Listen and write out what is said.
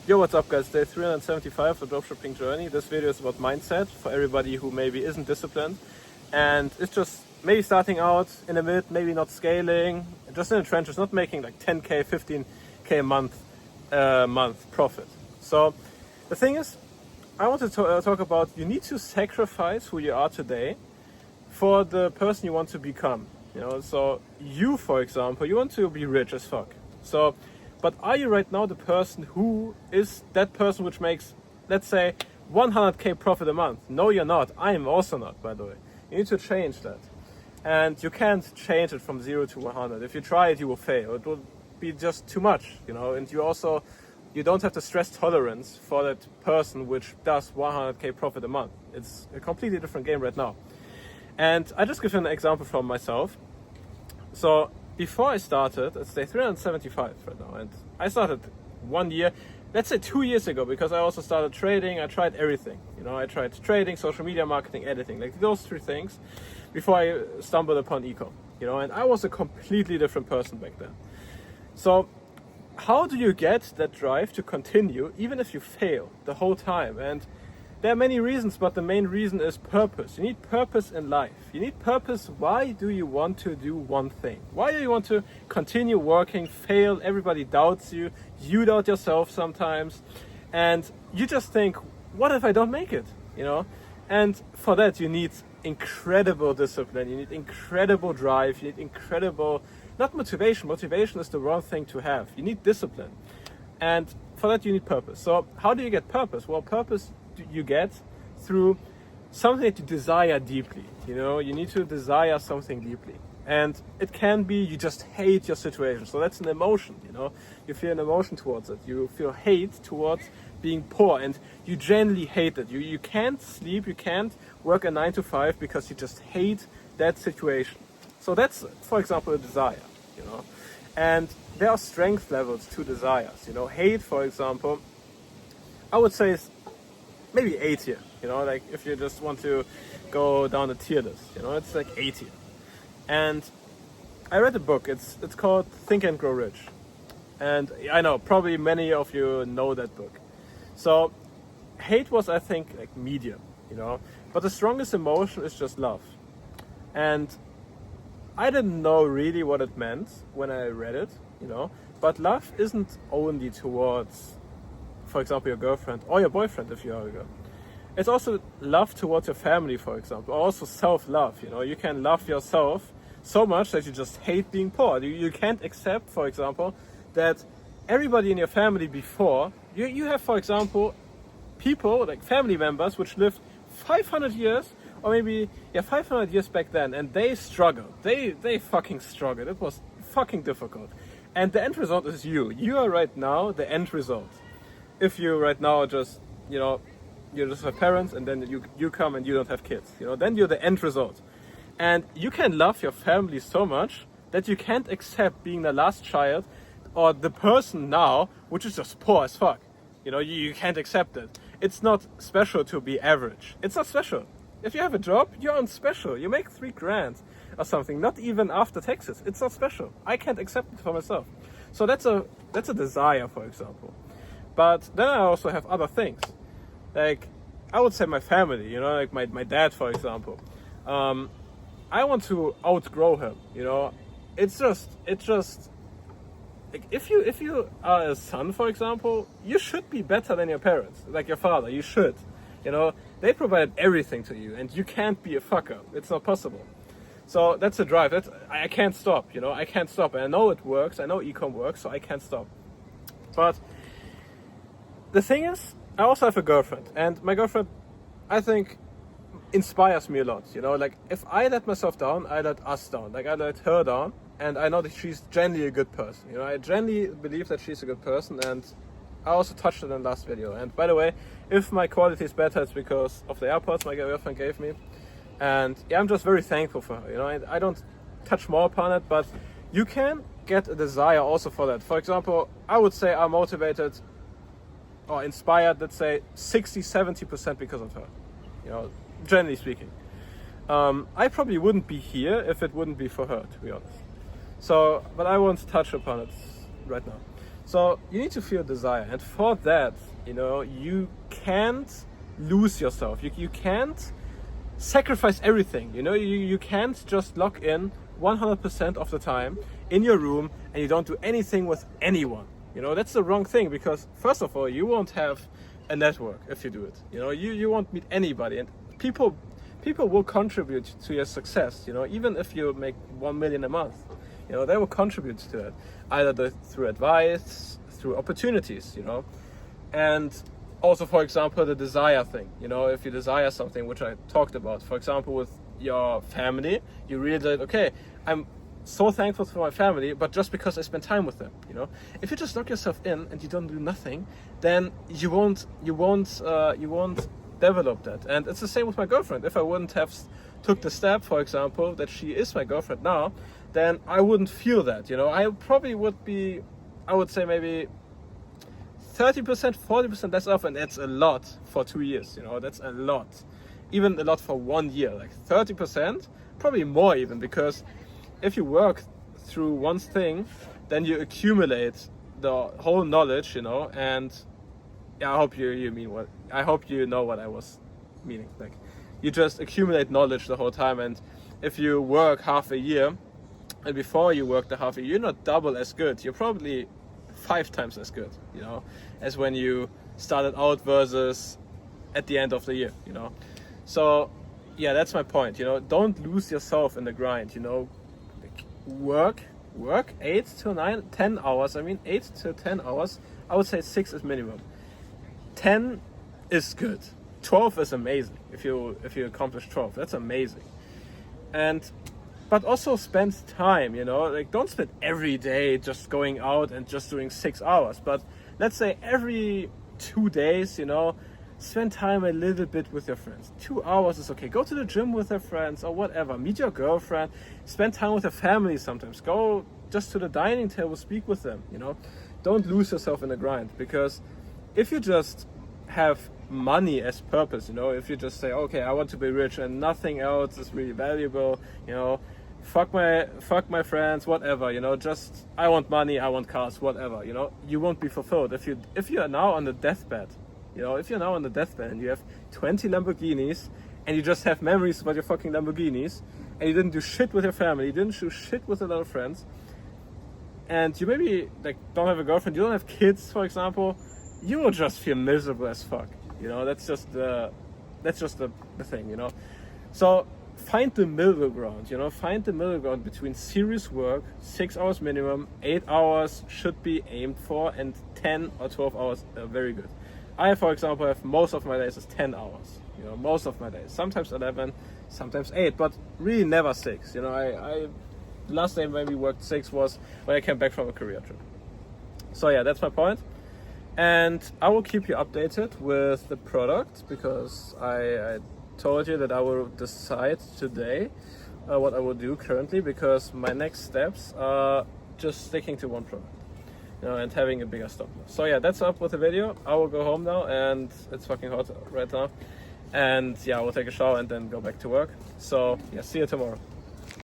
Yo, what's up guys? Day 375 of the dropshipping journey. This video is about mindset for everybody who maybe isn't disciplined and it's just maybe starting out in the mid, maybe not scaling, just in the trenches, not making like 10k, 15k a month profit. So the thing is, I want to talk about you need to sacrifice who you are today for the person you want to become. You know, so you, for example, you want to be rich as fuck. So, but are you right now the person who is that person which makes, let's say, 100k profit a month? No, you're not. I am also not, by the way. You need to change that. And you can't change it from 0 to 100. If you try it, you will fail. It will be just too much, you know, and you don't have the stress tolerance for that person which does 100k profit a month. It's a completely different game right now. And I just give you an example from myself. So before I started, it's day 375 right now, and I started 1 year, let's say 2 years ago, because I also started trading. I tried everything, you know, I tried trading, social media marketing, editing, like those three things before I stumbled upon ecom, you know, and I was a completely different person back then. So how do you get that drive to continue even if you fail the whole time? And there are many reasons, but the main reason is purpose. You need purpose in life. You need purpose. Why do you want to do one thing? Why do you want to continue working, fail? Everybody doubts you. You doubt yourself sometimes. And you just think, what if I don't make it? You know? And for that, you need incredible discipline. You need incredible drive. You need incredible, not motivation. Motivation is the wrong thing to have. You need discipline. And for that, you need purpose. So how do you get purpose? Well, purpose you get through something that you desire deeply. You know, you need to desire something deeply, and it can be you just hate your situation. So that's an emotion, you know, you feel an emotion towards it. You feel hate towards being poor, and you genuinely hate it. You can't sleep, you can't work a 9 to 5 because you just hate that situation. So that's, for example, a desire, you know. And there are strength levels to desires, you know. Hate, for example, I would say is maybe 8 here, you know, like if you just want to go down the tier list, you know, it's like 8 here. And I read a book, it's called Think and Grow Rich. And I know, probably many of you know that book. So hate was, I think, like medium, you know, but the strongest emotion is just love. And I didn't know really what it meant when I read it, you know, but love isn't only towards, for example, your girlfriend or your boyfriend if you are a girl. It's also love towards your family, for example, or also self-love. You know, you can love yourself so much that you just hate being poor. You can't accept, for example, that everybody in your family before, you have, for example, people, like family members, which lived 500 years, or maybe, 500 years back then, and they struggled. They fucking struggled. It was fucking difficult. And the end result is you. You are right now the end result. If you right now just, you know, you just have parents and then you come and you don't have kids, you know, then you're the end result. And you can love your family so much that you can't accept being the last child or the person now which is just poor as fuck. You know, you can't accept it. It's not special to be average. It's not special. If you have a job, you're on special. You make 3 grand or something, not even after taxes. It's not special. I can't accept it for myself. So that's a desire, for example. But then I also have other things. Like, I would say my family, you know, like my dad, for example. I want to outgrow him, you know. It's just, like, if you are a son, for example, you should be better than your parents, like your father, you should. You know, they provide everything to you, and you can't be a fucker. It's not possible. So that's a drive. I can't stop, you know, I can't stop. And I know it works, I know ecom works, so I can't stop. But the thing is, I also have a girlfriend, and my girlfriend, I think, inspires me a lot, you know, like if I let myself down, I let us down, like I let her down, and I know that she's genuinely a good person, you know, I genuinely believe that she's a good person, and I also touched it in the last video. And by the way, if my quality is better, it's because of the AirPods my girlfriend gave me, and yeah, I'm just very thankful for her, you know, I don't touch more upon it, but you can get a desire also for that. For example, I would say I'm motivated or inspired, let's say 60-70% because of her, you know, generally speaking. I probably wouldn't be here if it wouldn't be for her, to be honest. So, but I won't touch upon it right now. So you need to feel desire, and for that, you know, you can't lose yourself. You can't sacrifice everything. You know, you can't just log in 100% of the time in your room and you don't do anything with anyone. You know, that's the wrong thing, because first of all, you won't have a network if you do it. You know, you won't meet anybody, and people will contribute to your success. You know, even if you make 1 million a month, you know, they will contribute to it, either through advice, through opportunities, you know. And also, for example, the desire thing, you know, if you desire something, which I talked about, for example, with your family, you realize, okay, I'm so thankful for my family, but just because I spend time with them, you know. If you just lock yourself in and you don't do nothing, then you won't develop that. And it's the same with my girlfriend. If I wouldn't have took the step, for example, that she is my girlfriend now, then I wouldn't feel that, you know. I probably would be, I would say maybe 30%, 40% less off, and that's a lot for 2 years, you know. That's a lot. Even a lot for 1 year, like 30%, probably more even, because if you work through one thing, then you accumulate the whole knowledge, you know. And yeah, I hope I hope you know what I was meaning. Like, you just accumulate knowledge the whole time, and if you work half a year, and before you work the half a year, you're not double as good. You're probably 5 times as good, you know, as when you started out versus at the end of the year, you know. So yeah, that's my point, you know. Don't lose yourself in the grind, you know. Work 8 to 9, 10 hours. I mean, 8 to 10 hours. I would say 6 is minimum. 10 is good. 12 is amazing. If you accomplish 12, that's amazing. But also spend time, you know, like don't spend every day just going out and just doing 6 hours. But let's say every 2 days, you know, spend time a little bit with your friends. 2 hours is okay. Go to the gym with your friends or whatever. Meet your girlfriend. Spend time with your family sometimes. Go just to the dining table, speak with them, you know. Don't lose yourself in the grind, because if you just have money as purpose, you know, if you just say, okay, I want to be rich and nothing else is really valuable, you know, fuck my friends, whatever, you know, just I want money, I want cars, whatever, you know, you won't be fulfilled. If you are now on the deathbed, you know, if you're now on the deathbed and you have 20 Lamborghinis and you just have memories about your fucking Lamborghinis and you didn't do shit with your family, you didn't do shit with a lot of friends, and you maybe like don't have a girlfriend, you don't have kids, for example, you will just feel miserable as fuck, you know. That's just the thing, you know. So find the middle ground, you know. Find the middle ground between serious work, 6 hours minimum, 8 hours should be aimed for, and 10 or 12 hours are very good. I, for example, have most of my days is 10 hours, you know, most of my days. Sometimes 11, sometimes 8, but really never 6, you know. I last day maybe worked 6 was when I came back from a career trip. So yeah, that's my point. And I will keep you updated with the product, because I told you that I will decide today what I will do currently, because my next steps are just sticking to one product, you know, and having a bigger stop. So yeah, that's up with the video. I will go home now, and it's fucking hot right now. And yeah, I will take a shower and then go back to work. So yeah, see you tomorrow.